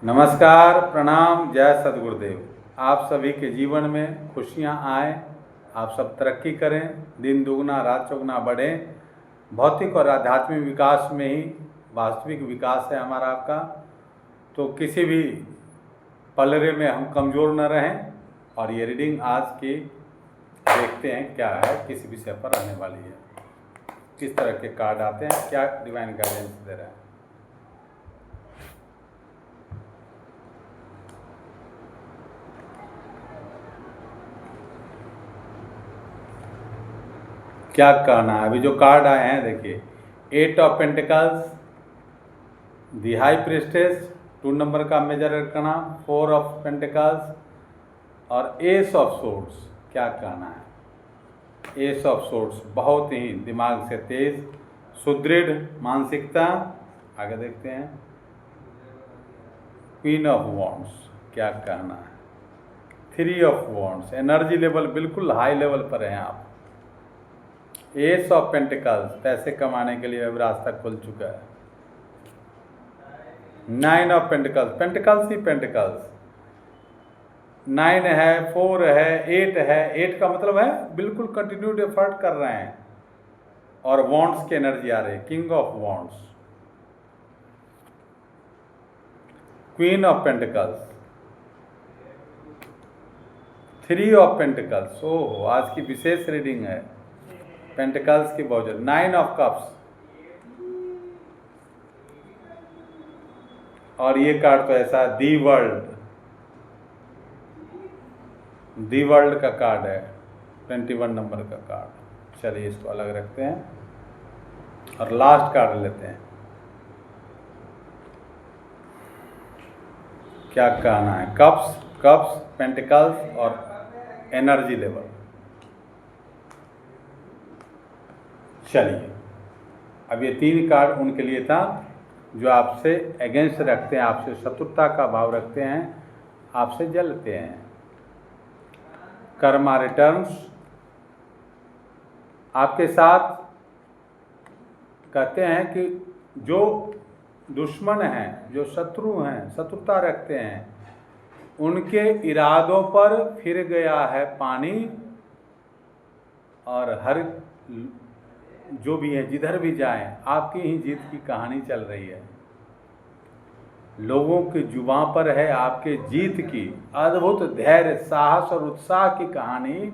नमस्कार, प्रणाम, जय सद्गुरुदेव। आप सभी के जीवन में खुशियाँ आए, आप सब तरक्की करें, दिन दुगना रात चौगुना बढ़ें। भौतिक और आध्यात्मिक विकास में ही वास्तविक विकास है हमारा आपका। तो किसी भी पलड़े में हम कमज़ोर न रहें। और ये रीडिंग आज की देखते हैं क्या है, किस विषय पर रहने वाली है, किस तरह के कार्ड आते हैं, क्या डिवाइन गाइडेंस दे रहे हैं। क्या कहना है अभी जो कार्ड आए हैं, देखिए 8 of pentacles, the high priestess, 2 number का मेजर रखना, 4 ऑफ पेंटिकल्स और एस ऑफ सोर्ड्स। क्या कहना है, एस ऑफ सोर्ड्स बहुत ही दिमाग से तेज, सुदृढ़ मानसिकता। आगे देखते हैं, क्वीन ऑफ वॉन्ड्स। क्या कहना है, 3 ऑफ वॉन्ड्स, एनर्जी लेवल बिल्कुल हाई लेवल पर हैं आप। एस ऑफ पेंटिकल्स, पैसे कमाने के लिए अब रास्ता खुल चुका है। 9 of pentacles, pentacles he pentacles, 9 है, 4 है, 8 है। 8 का मतलब है बिल्कुल कंटिन्यूड एफर्ट कर रहे हैं। और वॉन्ड्स की एनर्जी आ रही है, king of wands, queen of pentacles, 3 of pentacles. ओह, आज की विशेष रीडिंग है पेंटिकल्स की बहुत। 9 ऑफ कप्स, और ये कार्ड तो ऐसा, दी वर्ल्ड का कार्ड है, 21 नंबर का कार्ड। चलिए इसको अलग रखते हैं और लास्ट कार्ड लेते हैं। क्या कहना है, कप्स, पेंटिकल्स और एनर्जी लेवल। चलिए, अब ये 3 कार्ड उनके लिए था जो आपसे अगेंस्ट रखते हैं, आपसे शत्रुता का भाव रखते हैं, आपसे जलते हैं। कर्मा रिटर्न्स, आपके साथ कहते हैं कि जो दुश्मन हैं, जो शत्रु हैं, शत्रुता रखते हैं, उनके इरादों पर फिर गया है पानी। और हर जो भी है, जिधर भी जाएं, आपकी ही जीत की कहानी चल रही है। लोगों की जुबां पर है आपके जीत की अद्भुत धैर्य, साहस और उत्साह की कहानी।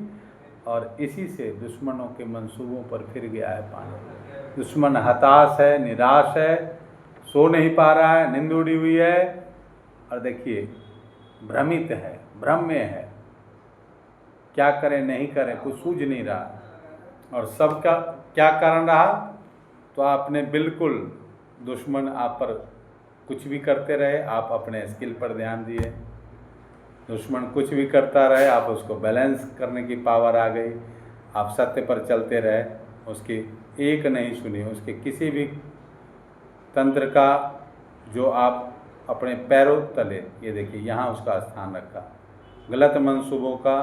और इसी से दुश्मनों के मंसूबों पर फिर गया है पानी। दुश्मन हताश है, निराश है, सो नहीं पा रहा है, नींद उड़ी हुई है, और देखिए भ्रमित है, भ्रम में है, क्या करें नहीं करें कुछ सूझ नहीं रहा। और सबका क्या कारण रहा, तो आपने बिल्कुल, दुश्मन आप पर कुछ भी करते रहे, आप अपने स्किल पर ध्यान दिए। दुश्मन कुछ भी करता रहे, आप उसको बैलेंस करने की पावर आ गई। आप सत्य पर चलते रहे, उसकी एक नहीं सुनी, उसके किसी भी तंत्र का जो आप अपने पैरों तले, ये देखिए यहाँ उसका स्थान रखा। गलत मंसूबों का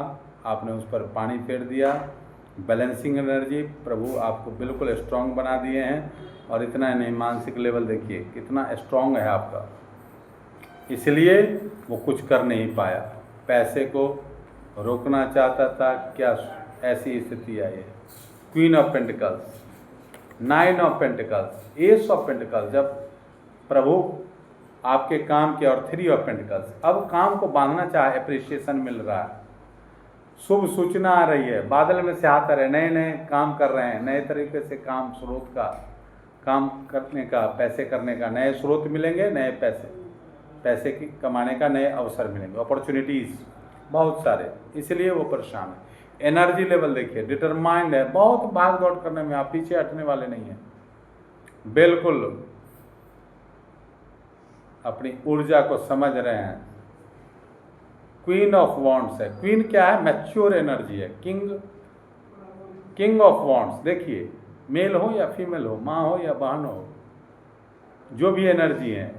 आपने उस पर पानी फेर दिया। बैलेंसिंग एनर्जी, प्रभु आपको बिल्कुल स्ट्रांग बना दिए हैं। और इतना नहीं, मानसिक लेवल देखिए कितना स्ट्रांग है आपका, इसलिए वो कुछ कर नहीं पाया। पैसे को रोकना चाहता था, क्या ऐसी स्थिति आई है। Queen of pentacles, 9 of pentacles, S of pentacles, जब प्रभु आपके काम के, और 3 ऑफ पेंटिकल्स, अब काम को बांधना चाहे, अप्रिसिएशन मिल रहा है, शुभ सूचना आ रही है, बादल में से हाथ आ रहे, नए नए काम कर रहे हैं, नए तरीके से काम स्रोत का, काम करने का, पैसे करने का नए स्रोत मिलेंगे, नए पैसे की कमाने का नए अवसर मिलेंगे, अपॉर्चुनिटीज़ बहुत सारे, इसलिए वो परेशान है। एनर्जी लेवल देखिए, डिटरमाइंड है, बहुत भाग दौड़ करने में, आप पीछे हटने वाले नहीं हैं, बिल्कुल अपनी ऊर्जा को समझ रहे हैं। क्वीन ऑफ वॉन्ड्स है, क्वीन क्या है, मैच्योर एनर्जी है। किंग ऑफ वॉन्ड्स, देखिए मेल हो या फीमेल हो, माँ हो या बहन हो, जो भी एनर्जी है,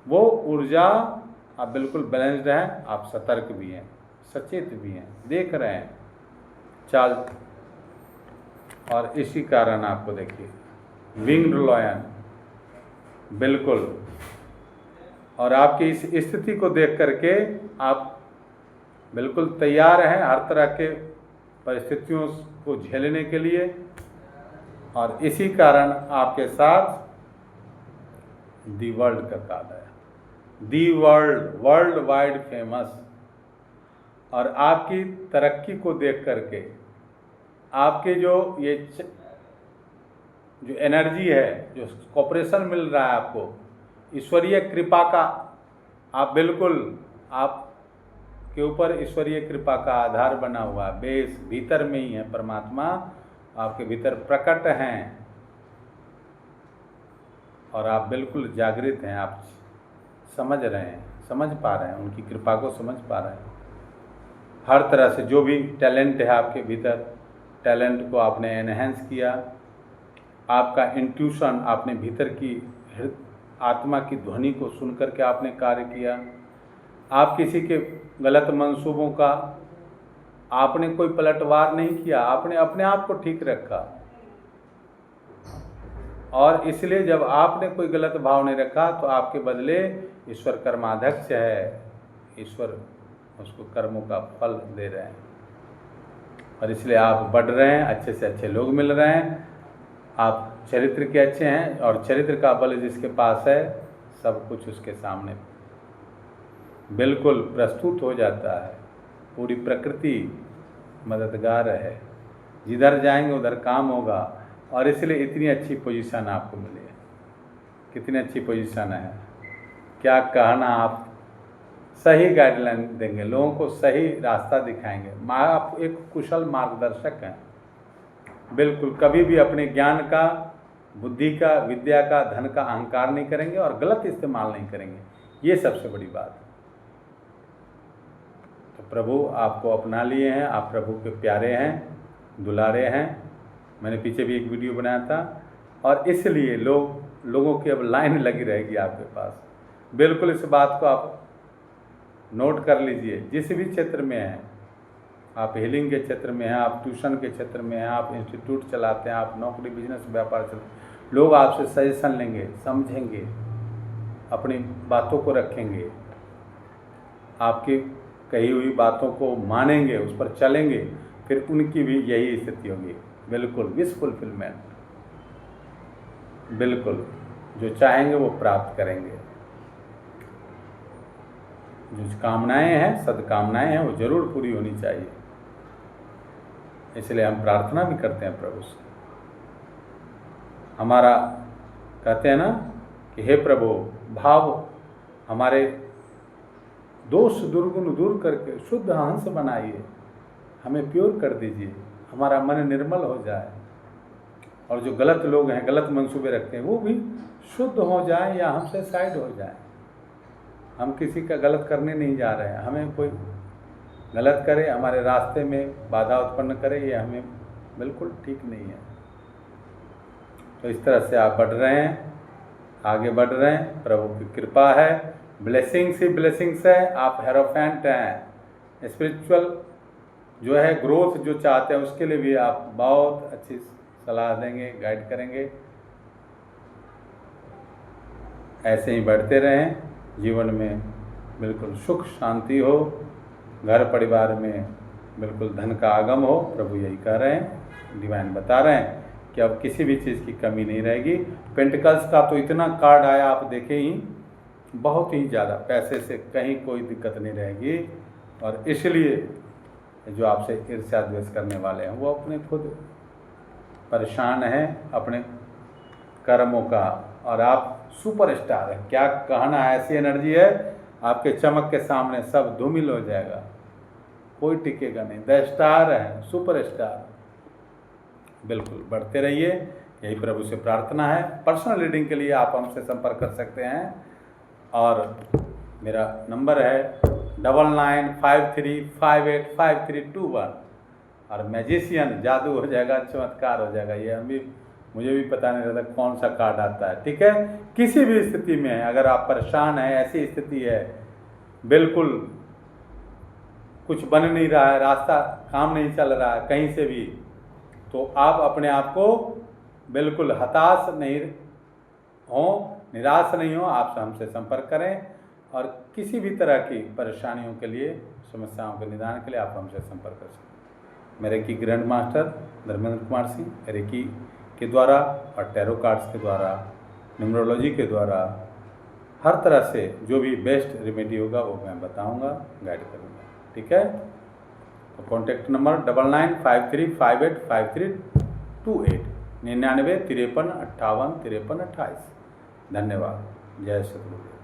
वो ऊर्जा आप बिल्कुल बैलेंस्ड हैं, आप सतर्क भी हैं, सचेत भी हैं, देख रहे हैं चाल। और इसी कारण आपको देखिए विंग्ड लॉयन, बिल्कुल, और आपकी इस स्थिति को देख करके आप बिल्कुल तैयार हैं हर तरह के परिस्थितियों को झेलने के लिए, और इसी कारण आपके साथ दी वर्ल्ड का कार्ड है, दी वर्ल्ड वाइड फेमस। और आपकी तरक्की को देख करके आपके जो एनर्जी है, जो कॉपरेशन मिल रहा है आपको, ईश्वरीय कृपा का, आप बिल्कुल आपके ऊपर ईश्वरीय कृपा का आधार बना हुआ है, बेस भीतर में ही है, परमात्मा आपके भीतर प्रकट हैं और आप बिल्कुल जागृत हैं, आप समझ रहे हैं, समझ पा रहे हैं, उनकी कृपा को समझ पा रहे हैं। हर तरह से जो भी टैलेंट है आपके भीतर, टैलेंट को आपने एनहेंस किया, आपका इंट्यूशन, आपने भीतर की आत्मा की ध्वनि को सुन करके आपने कार्य किया। आप किसी के गलत मंसूबों का आपने कोई पलटवार नहीं किया, आपने अपने आप को ठीक रखा। और इसलिए जब आपने कोई गलत भाव नहीं रखा तो आपके बदले ईश्वर कर्माध्यक्ष है, ईश्वर उसको कर्मों का फल दे रहे हैं, और इसलिए आप बढ़ रहे हैं, अच्छे से अच्छे लोग मिल रहे हैं, आप चरित्र के अच्छे हैं, और चरित्र का बल जिसके पास है सब कुछ उसके सामने बिल्कुल प्रस्तुत हो जाता है। पूरी प्रकृति मददगार है, जिधर जाएंगे उधर काम होगा, और इसलिए इतनी अच्छी पोजीशन आपको मिली है। कितनी अच्छी पोजीशन है, क्या कहना। आप सही गाइडलाइन देंगे, लोगों को सही रास्ता दिखाएंगे, आप एक कुशल मार्गदर्शक हैं। बिल्कुल कभी भी अपने ज्ञान का, बुद्धि का, विद्या का, धन का अहंकार नहीं करेंगे और गलत इस्तेमाल नहीं करेंगे, ये सबसे बड़ी बात है। तो प्रभु आपको अपना लिए हैं, आप प्रभु के प्यारे हैं, दुलारे हैं। मैंने पीछे भी एक वीडियो बनाया था, और इसलिए लोगों की अब लाइन लगी रहेगी आपके पास। बिल्कुल इस बात को आप नोट कर लीजिए, जिस भी क्षेत्र में हैं, आप हीलिंग के क्षेत्र में हैं, आप ट्यूशन के क्षेत्र में हैं, आप इंस्टीट्यूट चलाते हैं, आप नौकरी, बिजनेस, व्यापार चलाते, लोग आपसे सजेशन लेंगे, समझेंगे, अपनी बातों को रखेंगे, आपकी कही हुई बातों को मानेंगे, उस पर चलेंगे, फिर उनकी भी यही स्थिति होगी। बिल्कुल विश फुलफिलमेंट, बिल्कुल जो चाहेंगे वो प्राप्त करेंगे। जो कामनाएं हैं, सद्कामनाएं हैं, वो जरूर पूरी होनी चाहिए। इसलिए हम प्रार्थना भी करते हैं प्रभु से। हमारा कहते हैं ना कि हे प्रभु, भाव हमारे दोष दुर्गुण दूर करके शुद्ध हंस बनाइए, हमें प्योर कर दीजिए, हमारा मन निर्मल हो जाए, और जो गलत लोग हैं, गलत मंसूबे रखते हैं, वो भी शुद्ध हो जाए या हमसे साइड हो जाए। हम किसी का गलत करने नहीं जा रहे हैं, हमें कोई गलत करे, हमारे रास्ते में बाधा उत्पन्न करे, ये हमें बिल्कुल ठीक नहीं है। तो इस तरह से आप बढ़ रहे हैं, आगे बढ़ रहे हैं, प्रभु की कृपा है, ब्लेसिंग्स ही ब्लेसिंग्स है। आप हेरोफेंट हैं, स्पिरिचुअल जो है ग्रोथ जो चाहते हैं उसके लिए भी आप बहुत अच्छी सलाह देंगे, गाइड करेंगे। ऐसे ही बढ़ते रहें, जीवन में बिल्कुल सुख शांति हो, घर परिवार में बिल्कुल धन का आगम हो। प्रभु यही कह रहे हैं, डिवाइन बता रहे हैं कि अब किसी भी चीज़ की कमी नहीं रहेगी। पेंटिकल्स का तो इतना कार्ड आया, आप देखें ही, बहुत ही ज़्यादा, पैसे से कहीं कोई दिक्कत नहीं रहेगी। और इसलिए जो आपसे ईर्ष्या द्वेष करने वाले हैं वो अपने खुद परेशान हैं अपने कर्मों का, और आप सुपरस्टार हैं। क्या कहना है, ऐसी एनर्जी है आपके चमक के सामने सब धूमिल हो जाएगा, कोई टिकेगा नहीं। द स्टार है, सुपरस्टार। बिल्कुल बढ़ते रहिए, यही प्रभु से प्रार्थना है। पर्सनल रीडिंग के लिए आप हमसे संपर्क कर सकते हैं, और मेरा नंबर है 9953585321। और मैजिशियन, जादू हो जाएगा, चमत्कार हो जाएगा। ये मुझे भी पता नहीं रहता कौन सा कार्ड आता है, ठीक है। किसी भी स्थिति में है, अगर आप परेशान हैं, ऐसी स्थिति है, बिल्कुल कुछ बन नहीं रहा है, रास्ता काम नहीं चल रहा है कहीं से भी, तो आप अपने आप को बिल्कुल हताश नहीं हो, निराश नहीं हो, आप हमसे संपर्क करें। और किसी भी तरह की परेशानियों के लिए, समस्याओं के निदान के लिए आप हमसे संपर्क कर सकते हैं। मैं reiki grand master Dharmendra Kumar Singh, reiki के द्वारा और टैरो कार्ड्स के द्वारा, न्यूमरोलॉजी के द्वारा, हर तरह से जो भी बेस्ट रेमेडी होगा वो मैं बताऊंगा, गाइड करूंगा। ठीक है, तो कॉन्टैक्ट नंबर 9953585328 99 53 58 53 28। धन्यवाद। जय सतगुरु।